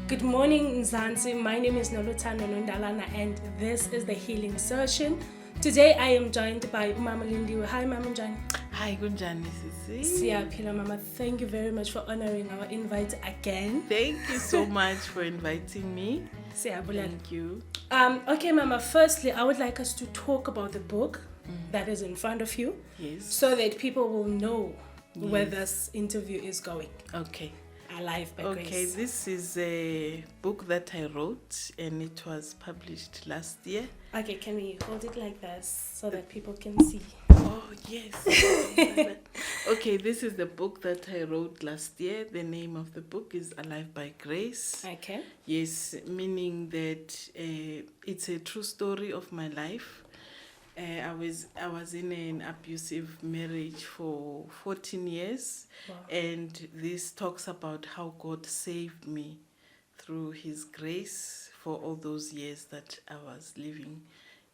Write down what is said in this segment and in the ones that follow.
Good morning, Mzansi. My name is Nolu Nondalana, and this is the Healing Session. Today I am joined by Mam Lindiwe. Hi, Mam Lindiwe. Hi, Gunjani Sisi. Siyaphila, Mama. Thank you very much for honoring our invite again. Thank you so much for inviting me. Siyabulela. Thank you. Okay, Mama. Firstly, I would like us to talk about the book that is in front of you, so that people will know where this interview is going. Okay. Alive by Okay, Grace. this is a book that I wrote and it was published last year. Okay, can we hold it like this so that people can see? Oh, yes. Okay, this is the book that I wrote last year. The name of the book is Alive by Grace. Okay. Yes, meaning that it's a true story of my life. I was in an abusive marriage for 14 years. Wow. And this talks about how God saved me through his grace for all those years that I was living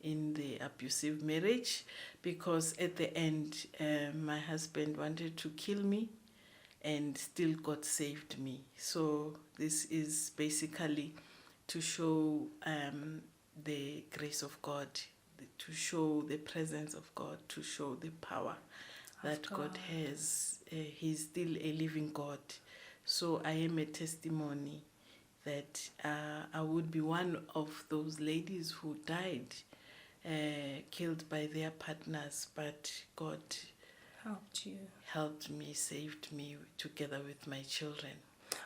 in the abusive marriage, because at the end my husband wanted to kill me and still God saved me. So this is basically to show the grace of God, to show the presence of God, to show the power that God has. He's still a living God. So I am a testimony that I would be one of those ladies who died, killed by their partners, but God helped me, saved me together with my children.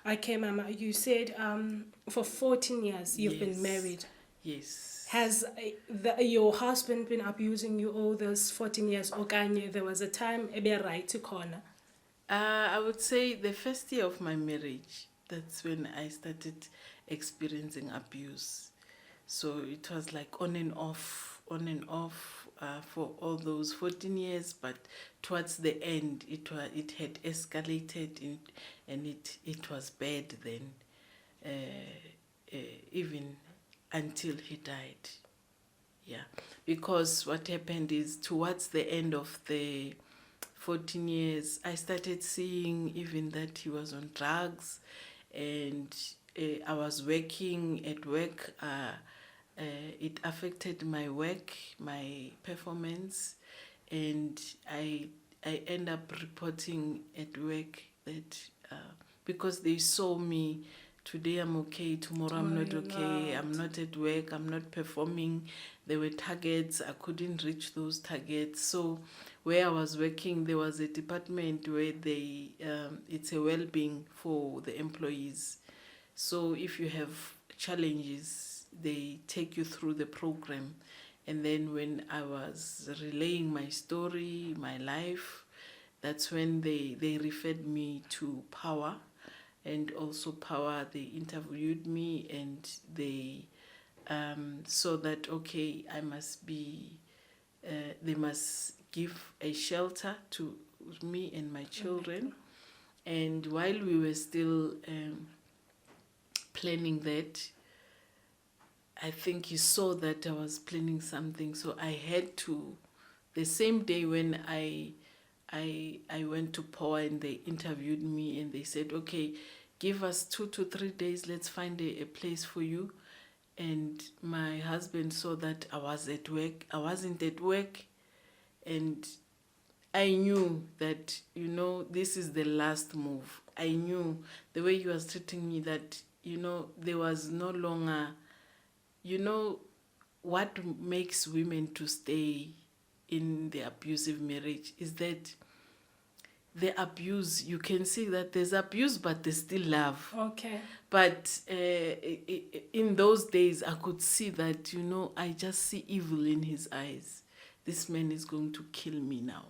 Okay, Mama, you said for 14 years you've been married. Yes. Has your husband been abusing you all those 14 years? Or there was a time ebe right to corner? I would say the first year of my marriage, that's when I started experiencing abuse. So it was like on and off for all those 14 years, but towards the end it had escalated and it was bad then, even until he died. Yeah, because what happened is towards the end of the 14 years, I started seeing even that he was on drugs, and I was working at work. It affected my work, my performance, and I end up reporting at work that because they saw me, today I'm okay, tomorrow I'm not okay, I'm not at work, I'm not performing. There were targets, I couldn't reach those targets. So where I was working, there was a department where they it's a well-being for the employees. So if you have challenges, they take you through the program. And then when I was relaying my story, my life, that's when they referred me to POWA. And also POWA, they interviewed me and they saw that, okay, I must be, they must give a shelter to me and my children. And while we were still planning that, I think he saw that I was planning something. So I had to, the same day when I went to POWA and they interviewed me and they said, okay, give us 2 to 3 days, let's find a place for you. And my husband saw that I was at work. I wasn't at work. And I knew that, this is the last move. I knew the way he was treating me that, there was no longer, what makes women to stay in the abusive marriage is that the abuse, you can see that there's abuse, but there's still love. Okay. But in those days, I could see that, I just see evil in his eyes. This man is going to kill me now.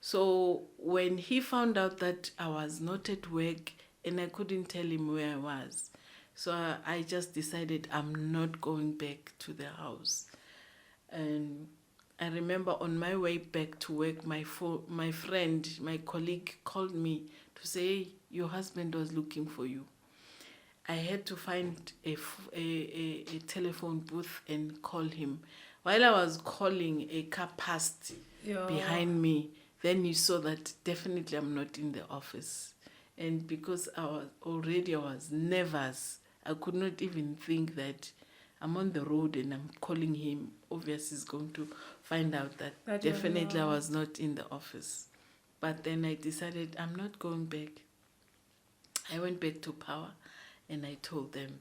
So when he found out that I was not at work and I couldn't tell him where I was, so I just decided I'm not going back to the house. And I remember on my way back to work, my friend, my colleague called me to say, hey, your husband was looking for you. I had to find a telephone booth and call him. While I was calling, a car passed behind me. Then you saw that definitely I'm not in the office. And because I was nervous, I could not even think that I'm on the road and I'm calling him. Obviously, he's going to find out that definitely I was not in the office. But then I decided I'm not going back. I went back to POWA and I told them.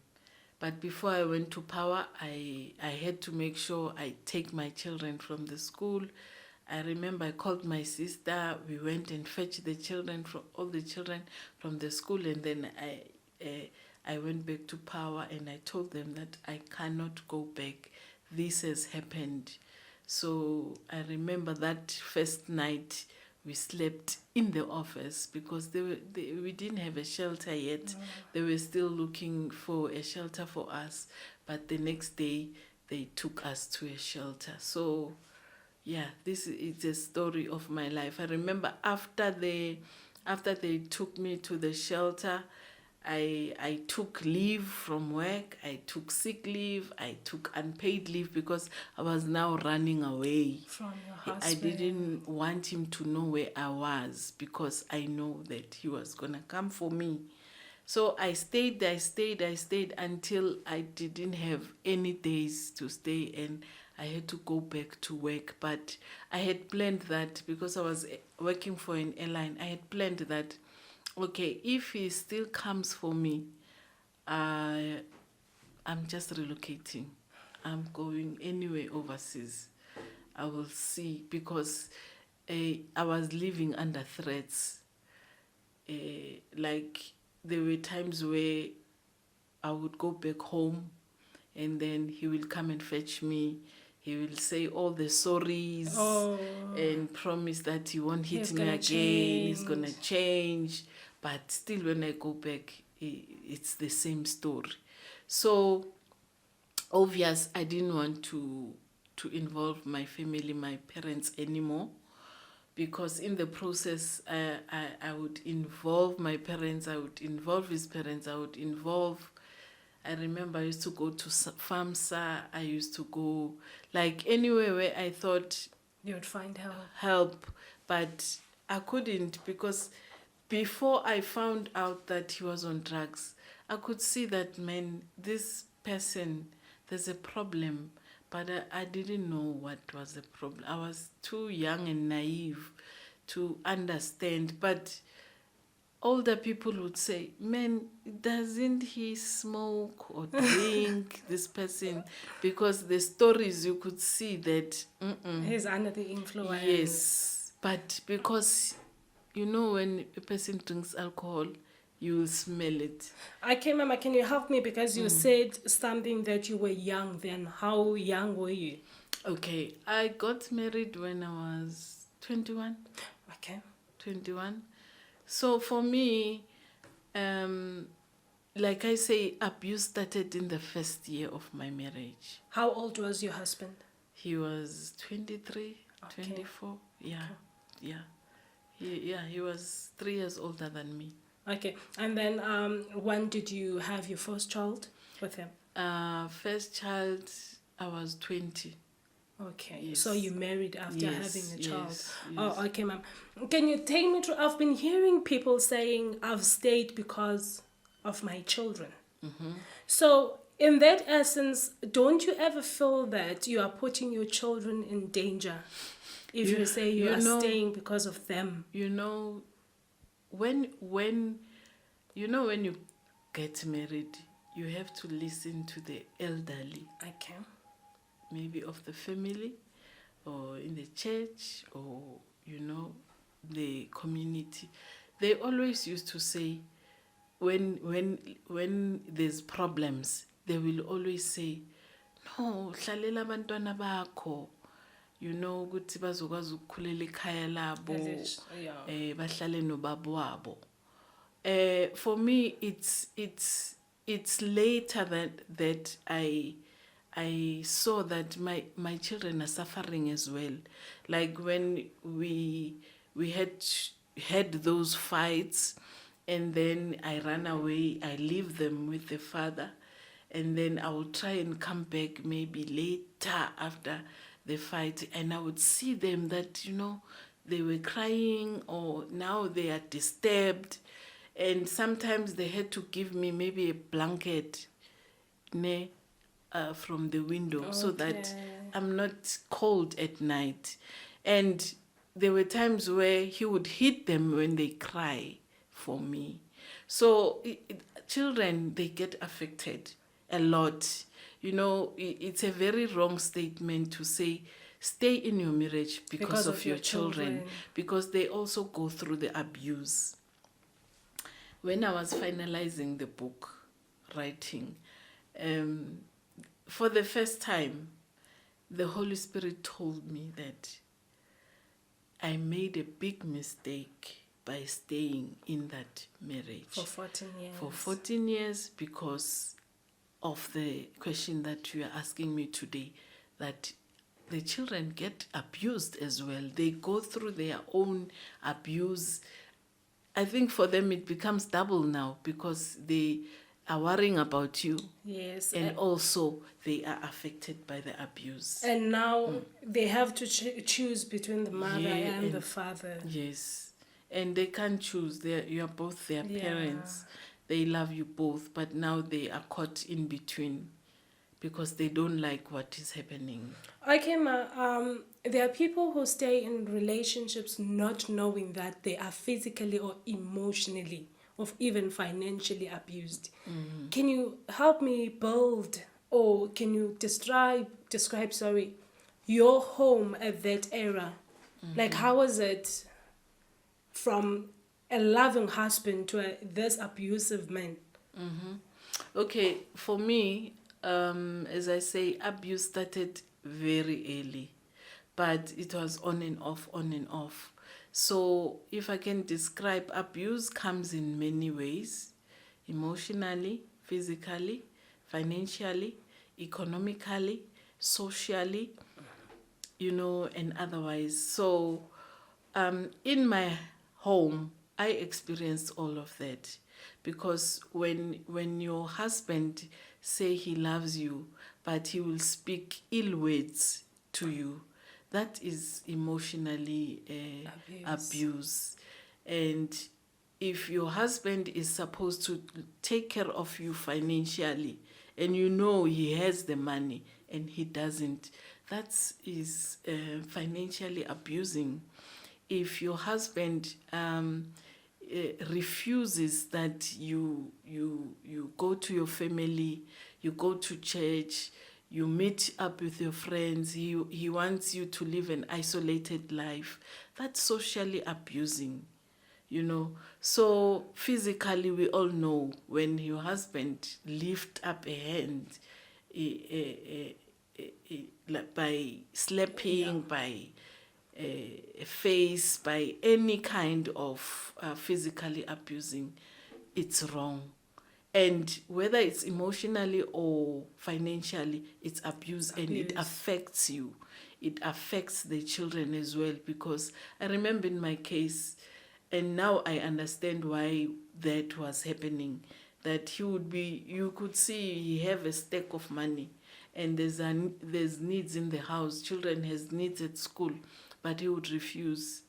But before I went to POWA, I had to make sure I take my children from the school. I remember I called my sister. We went and fetched all the children from the school, and then I went back to POWA and I told them that I cannot go back. This has happened. So I remember that first night we slept in the office because we didn't have a shelter yet. No. They were still looking for a shelter for us. But the next day, they took us to a shelter. So, yeah, this is a story of my life. I remember after they took me to the shelter, I took leave from work, I took sick leave, I took unpaid leave because I was now running away. From your husband. I didn't want him to know where I was because I know that he was going to come for me. So I stayed until I didn't have any days to stay and I had to go back to work. But I had planned that because I was working for an airline. I had planned that, okay, if he still comes for me, I'm just relocating. I'm going anywhere overseas. I will see, because I was living under threats. Like, there were times where I would go back home and then he will come and fetch me. He will say all the sorries and promise that he won't hit me again. He's going to change. But still, when I go back, it's the same story. So, obvious, I didn't want to involve my family, my parents anymore, because in the process, I would involve my parents, I would involve his parents, I remember I used to go to FAMSA, I used to go, like, anywhere where I thought you would find help, but I couldn't, because before I found out that he was on drugs, I could see that, man, this person, there's a problem, but I didn't know what was the problem. I was too young and naive to understand, but older people would say, man, doesn't he smoke or drink, this person? Because the stories, you could see that he's under the influence. Yes, but because, you know, when a person drinks alcohol, you will smell it. Okay, Mama, can you help me? Because you said something that you were young then. How young were you? Okay, I got married when I was 21. Okay. 21. So for me, like I say, abuse started in the first year of my marriage. How old was your husband? He was 23, 24. Yeah, okay. Yeah. He was 3 years older than me. Okay, and then when did you have your first child with him? First child, I was 20. Okay, yes. So you married after having a child. Yes. Oh, okay, ma'am. Can you take me through? I've been hearing people saying I've stayed because of my children. Mm-hmm. So in that essence, don't you ever feel that you are putting your children in danger if you say you are staying because of them? You know, when you get married, you have to listen to the elderly. Okay. Maybe of the family, or in the church, or, you know, the community. They always used to say, when there's problems, they will always say, no, hlalela abantwana bakho, you know, ukuthi bazokwazi ukukhulela ekhaya labo, bahlale nobaba wabo. For me, it's later that I saw that my children are suffering as well. Like when we had those fights, and then I ran away, I leave them with the father, and then I would try and come back maybe later after the fight, and I would see them that, you know, they were crying, or now they are disturbed, and sometimes they had to give me maybe a blanket, from the window so that Okay. I'm not cold at night. And there were times where he would hit them when they cry for me. So children, they get affected a lot. You know, it's a very wrong statement to say stay in your marriage because of your children, because they also go through the abuse. When I was finalizing the book writing, for the first time, the Holy Spirit told me that I made a big mistake by staying in that marriage. For 14 years. For 14 years, because of the question that you are asking me today, that the children get abused as well. They go through their own abuse. I think for them it becomes double now because they are worrying about you. Yes. And also they are affected by the abuse. And now they have to choose between the mother Yeah, and the father. Yes. And they can't choose. You are both their parents. They love you both, but now they are caught in between because they don't like what is happening. Okay, there are people who stay in relationships not knowing that they are physically or emotionally or even financially abused. Mm-hmm. Can you help me build, or can you describe your home at that era? Mm-hmm. Like, how was it from a loving husband to this abusive man? Mm-hmm. Okay, for me, as I say, abuse started very early, but it was on and off, on and off. So if I can describe, abuse comes in many ways: emotionally, physically, financially, economically, socially, and otherwise. So in my home, I experienced all of that, because when your husband say he loves you, but he will speak ill words to you, that is emotionally abuse. And if your husband is supposed to take care of you financially, and he has the money and he doesn't, that is financially abusing. If your husband refuses that you go to your family, you go to church, you meet up with your friends, he wants you to live an isolated life, that's socially abusing, So physically, we all know when your husband lift up a hand by slapping, by a face, by any kind of physically abusing, it's wrong. And whether it's emotionally or financially, it's abuse, and it affects you. It affects the children as well, because I remember in my case, and now I understand why that was happening, that you could see he have a stack of money, and there's needs in the house, children has needs at school, but he would refuse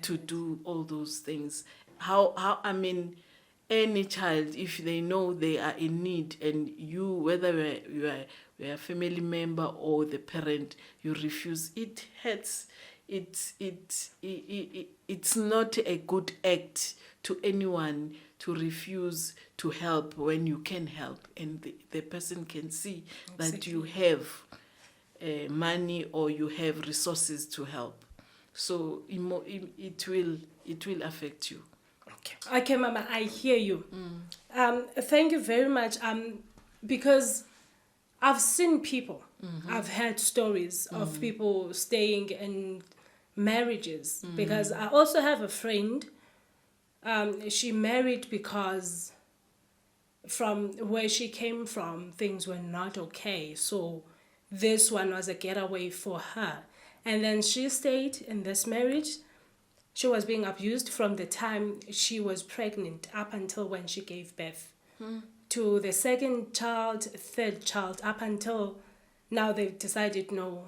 to do all those things. Any child, if they know they are in need, and you, whether you are a family member or the parent, you refuse, it hurts. It's not a good act to anyone to refuse to help when you can help, and the person can see that you have money or you have resources to help. So it will affect you. Okay, Mama, I hear you. Thank you very much. Because I've seen people, I've heard stories of people staying in marriages. Because I also have a friend. She married because from where she came from, things were not okay. So this one was a getaway for her. And then she stayed in this marriage. She was being abused from the time she was pregnant up until when she gave birth to the second child, third child, up until now they've decided, no,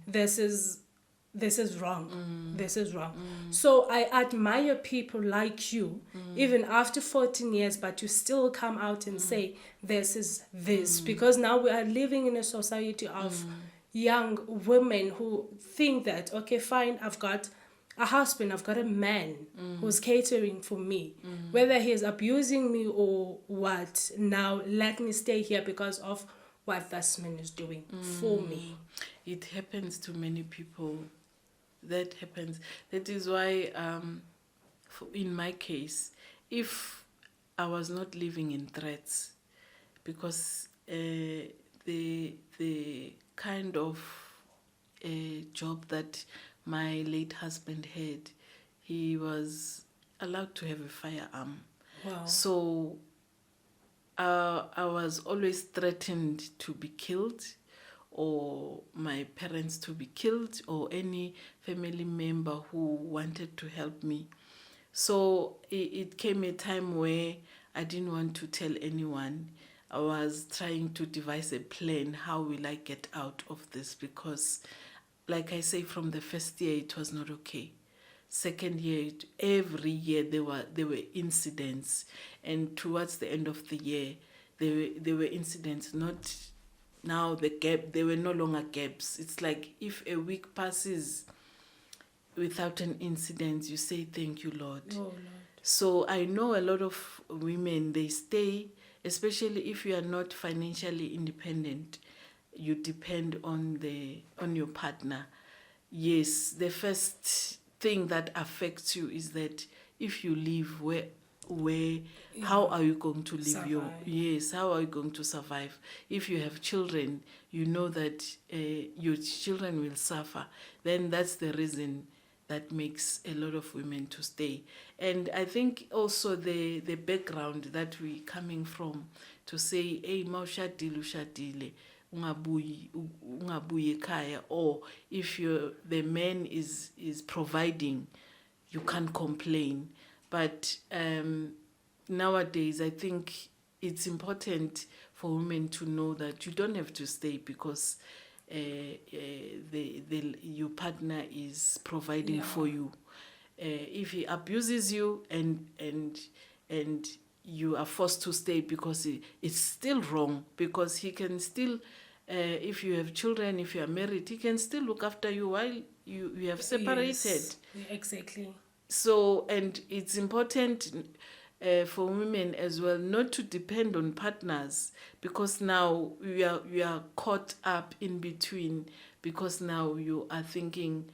this is this is wrong. This is wrong. So I admire people like you, even after 14 years, but you still come out and say, this is this. Because now we are living in a society of young women who think that, okay, fine, I've got a husband, I've got a man who's catering for me. Whether he's abusing me or what, now let me stay here because of what this man is doing for me. It happens to many people. That happens. That is why, in my case, if I was not living in threats, because the kind of job that my late husband had, he was allowed to have a firearm. Wow. So I was always threatened to be killed, or my parents to be killed, or any family member who wanted to help me. So it came a time where I didn't want to tell anyone. I was trying to devise a plan. How will I get out of this? Because, like I say, from the first year, it was not okay. Second year, every year there were incidents, and towards the end of the year, there were incidents. Not now the gap. There were no longer gaps. It's like if a week passes without an incident, you say thank you, Lord. Oh, Lord. So I know a lot of women, they stay, especially if you are not financially independent. You depend on your partner. Yes, the first thing that affects you is that if you leave, how are you going to live Survive. how are you going to survive? If you have children, you know that your children will suffer. Then that's the reason that makes a lot of women to stay. And I think also the background that we coming from, to say, hey, ushadile, ungabuyi ekhaya, or if the man is providing, you can't complain. But nowadays, I think it's important for women to know that you don't have to stay because your partner is providing for you. If he abuses you and you are forced to stay because it's still wrong, because he can still, if you have children, if you are married, he can still look after you while you have separated. Yes, exactly. So, and it's important for women as well not to depend on partners, because now we are caught up in between, because now you are thinking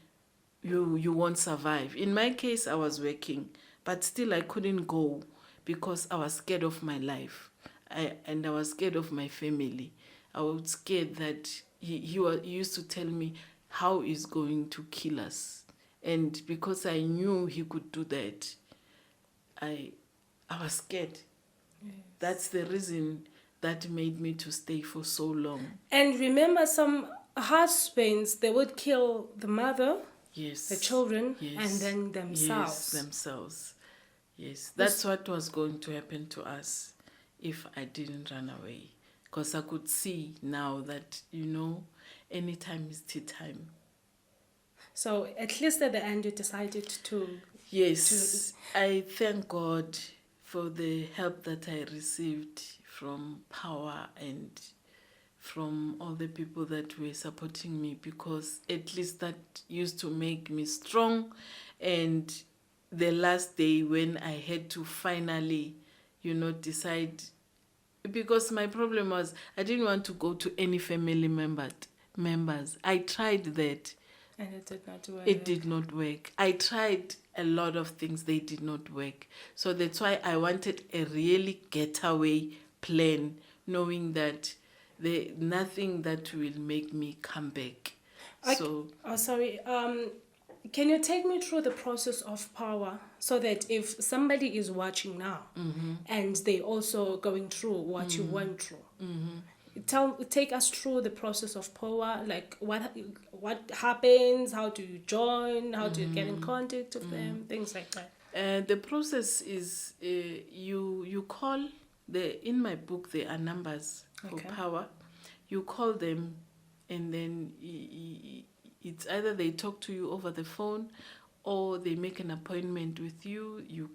you won't survive. In my case, I was working, but still I couldn't go because I was scared of my life, and I was scared of my family. I was scared that he used to tell me how he's going to kill us. And because I knew he could do that, I was scared. Yes. That's the reason that made me to stay for so long. And remember, some husbands, they would kill the mother, yes, the children, yes, and then themselves. Yes, themselves. Yes, that's what was going to happen to us if I didn't run away. Because I could see now that, anytime is tea time. So at least at the end you decided to... Yes, I thank God for the help that I received from POWA and from all the people that were supporting me, because at least that used to make me strong. And the last day when I had to finally, decide, because my problem was I didn't want to go to any family members. I tried that. And it did not work. It did not work. I tried a lot of things. They did not work. So that's why I wanted a really getaway plan, knowing that nothing that will make me come back. Sorry. Can you take me through the process of POWA, so that if somebody is watching now and they also going through what you went through, take us through the process of POWA, like what happens, how do you join, how do you get in contact with them, things like that. The process is you call in my book there are numbers for POWA. You call them, and then it it's either they talk to you over the phone, or they make an appointment with you. You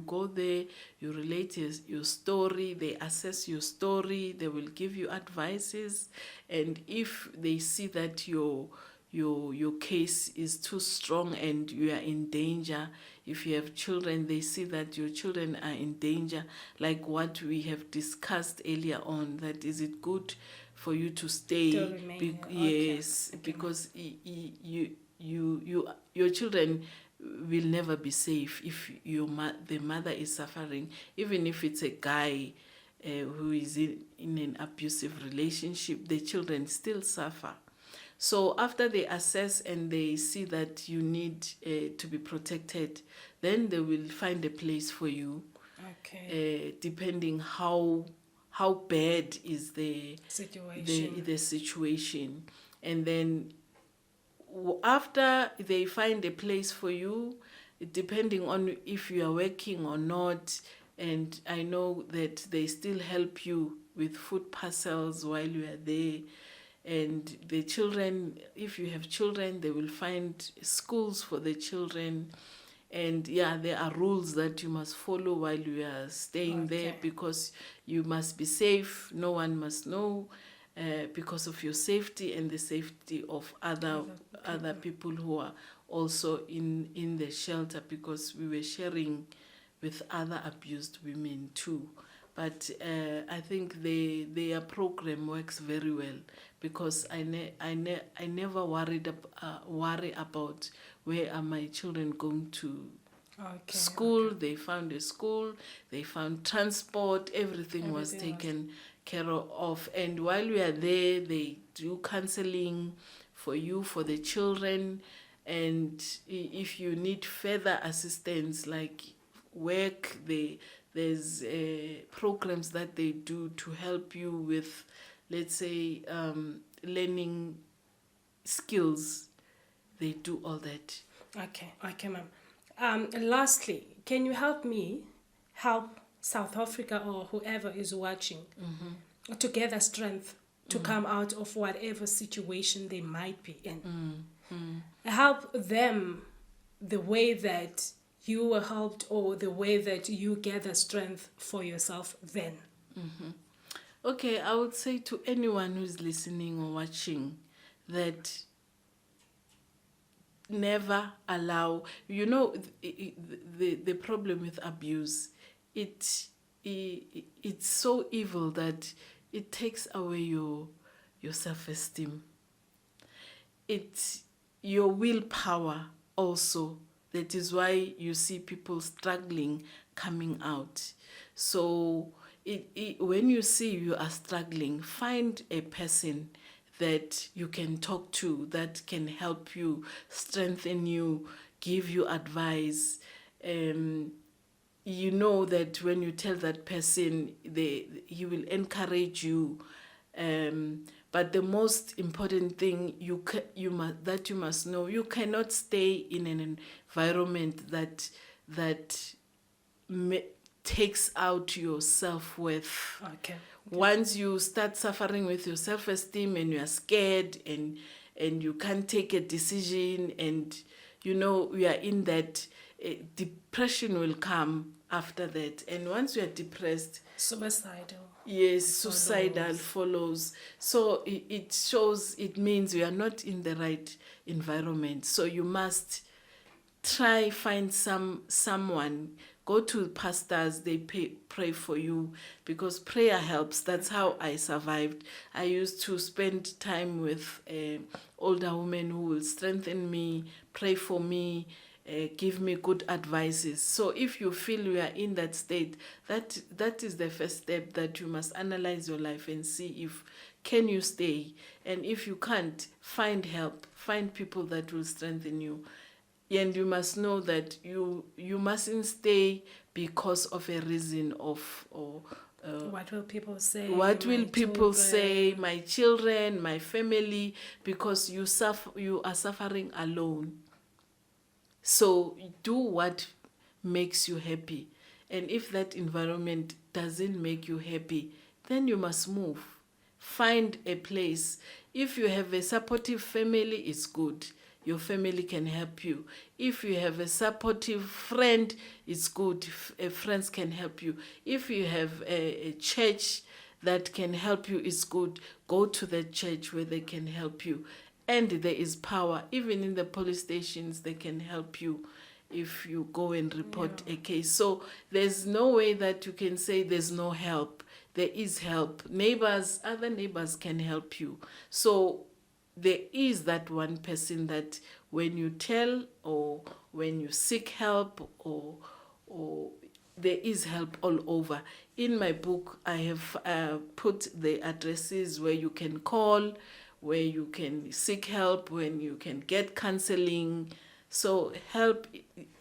go there, you relate your story, they assess your story, they will give you advices, and if they see that your case is too strong and you are in danger, if you have children, they see that your children are in danger, like what we have discussed earlier on, that is it good for you to stay? To remain yes, okay. because your children will never be safe if the mother is suffering, even if it's a guy who is in an abusive relationship, the children still suffer. So after they assess and they see that you need to be protected, then they will find a place for you, okay. Depending how bad is the situation. And then after they find a place for you, depending on if you are working or not, and I know that they still help you with food parcels while you are there. And the children, if you have children, they will find schools for the children. And yeah, there are rules that you must follow while you are staying there, because you must be safe. No one must know, because of your safety and the safety of other people who are also in the shelter, because we were sharing with other abused women too. But I think their program works very well, because I never worry about where are my children going to school. They found a school, they found transport, everything was taken care of. And while we are there, they do counseling for you, for the children. And if you need further assistance like work, there's programs that they do to help you with, let's say, learning skills. They do all that. Okay, ma'am. Lastly, can you help me help South Africa or whoever is watching to gather strength to come out of whatever situation they might be in? Help them the way that you were helped, or the way that you gather strength for yourself then. Okay, I would say to anyone who's listening or watching that never allow, the problem with abuse, it's so evil that it takes away your self-esteem. It's your willpower also. That is why you see people struggling coming out. So when you see you are struggling, find a person that you can talk to, that can help you, strengthen you, give you advice. You know that when you tell that person, he will encourage you. But the most important thing you must know, you cannot stay in an environment that takes out your self-worth. Once you start suffering with your self-esteem and you are scared and you can't take a decision, and we are in that, depression will come after that. And once you are depressed, suicidal follows. So it means you are not in the right environment. So you must try find someone. Go to pastors, they pray for you, because prayer helps. That's how I survived. I used to spend time with older women who will strengthen me, pray for me, give me good advices. So if you feel you are in that state, that is the first step, that you must analyze your life and see if can you stay. And if you can't, find help, find people that will strengthen you. And you must know that you mustn't stay because of a reason of what will people say? What will people say? My children, my family, because you are suffering alone. So do what makes you happy. And if that environment doesn't make you happy, then you must move. Find a place. If you have a supportive family, it's good. Your family can help you. If you have a supportive friend, it's good. Friends can help you. If you have a church that can help you, it's good. Go to the church where they can help you. And there is power. Even in the police stations, they can help you if you go and report a case. So there's no way that you can say there's no help. There is help. Neighbors, other neighbors can help you. So there is that one person that when you tell or when you seek help or there is help all over. In my book, I have put the addresses where you can call, where you can seek help, when you can get counseling. So help,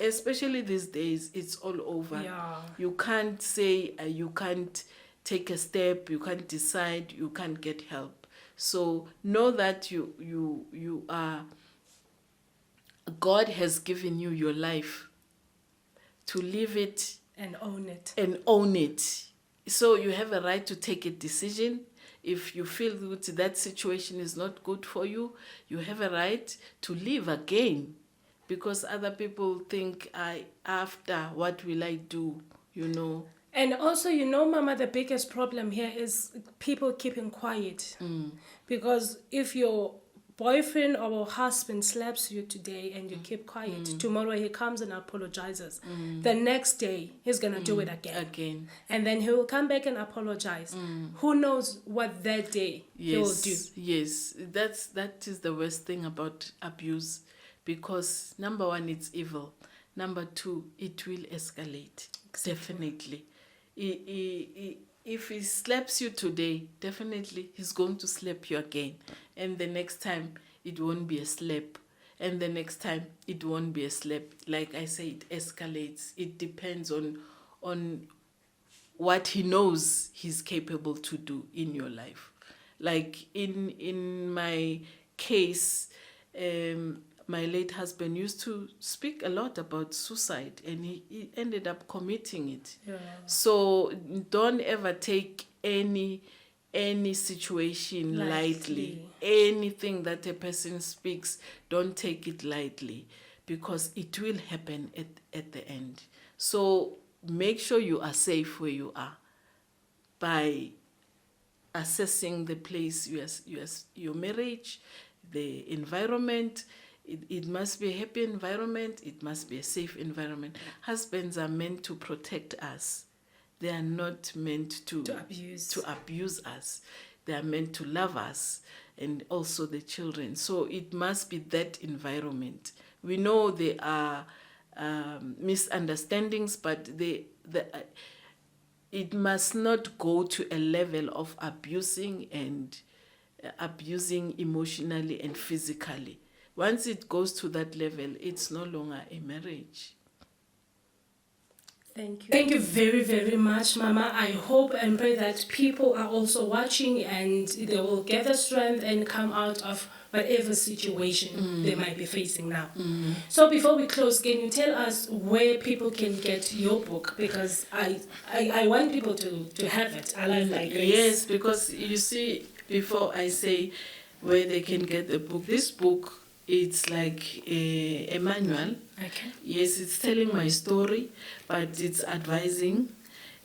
especially these days, it's all over. Yeah. You can't say you can't take a step, you can't decide, you can't get help. So know that you are, God has given you your life to live it And own it. and own it. So you have a right to take a decision. If you feel that situation is not good for you, you have a right to live again. Because other people think, after, what will I do? You know. And also, you know, Mama, the biggest problem here is people keeping quiet. Because if your boyfriend or husband slaps you today and you keep quiet, tomorrow he comes and apologizes. The next day, he's going to do it again. And then he will come back and apologize. Who knows what that day he'll do? Yes, that is the worst thing about abuse. Because number one, it's evil. Number two, it will escalate. Exactly. Definitely. If he slaps you today, definitely he's going to slap you again. And the next time, it won't be a slap. And the next time, it won't be a slap. Like I say, it escalates. It depends on what he knows he's capable to do in your life. Like in my case, my late husband used to speak a lot about suicide, and he ended up committing it. Yeah. So don't ever take any situation lightly. Anything that a person speaks, don't take it lightly, because it will happen at the end. So make sure you are safe where you are by assessing the place, your marriage, the environment. It must be a happy environment. It must be a safe environment. Husbands are meant to protect us. They are not meant to abuse us. They are meant to love us and also the children. So it must be that environment. We know there are misunderstandings, but it must not go to a level of abusing emotionally and physically. Once it goes to that level, it's no longer a marriage. Thank you. Thank you very, very much, Mama. I hope and pray that people are also watching and they will get the strength and come out of whatever situation they might be facing now. So before we close, can you tell us where people can get your book? Because I want people to have it. I like Grace. Yes, because you see, before I say where they can get the book, this book, it's like a manual. Okay. Yes, it's telling my story, but it's advising.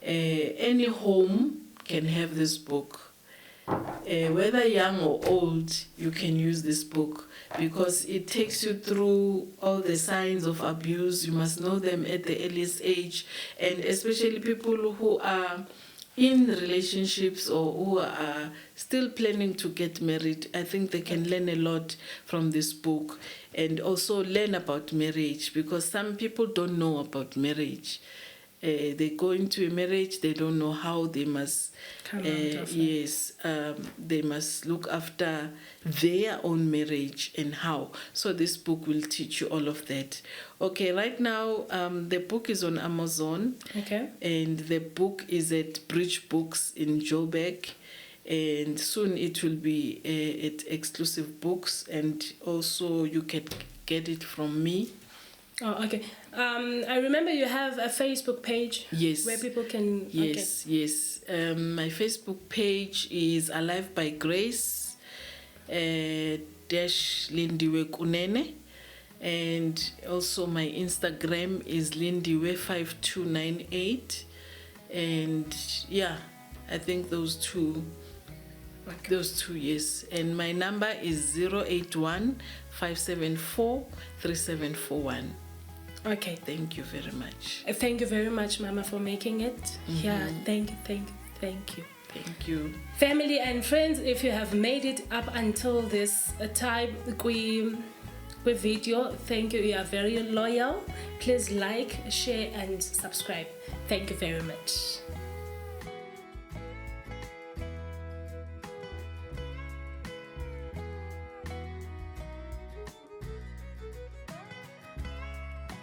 Any home can have this book. Whether young or old, you can use this book because it takes you through all the signs of abuse. You must know them at the earliest age, and especially people who are in relationships or who are still planning to get married. I think they can learn a lot from this book, and also learn about marriage, because some people don't know about marriage. They go into a marriage, they don't know how they must come out of it. They must look after their own marriage and how. So this book will teach you all of that. Okay, right now the book is on Amazon. Okay. And the book is at Bridge Books in Joburg. And soon it will be at Exclusive Books, and also you can get it from me. Oh, okay. I remember you have a Facebook page. Yes. Where people can... Yes, okay. Yes. My Facebook page is Alive by Grace. dash Lindiwe Kunene. And also my Instagram is Lindiwe5298. And yeah, I think those two. Okay. Those two, yes. And my number is 081-574-3741. Okay. Thank you very much. Thank you very much, Mama, for making it. Yeah, thank you. Thank you. Family and friends, if you have made it up until this time, with video, thank you. You are very loyal. Please like, share, and subscribe. Thank you very much.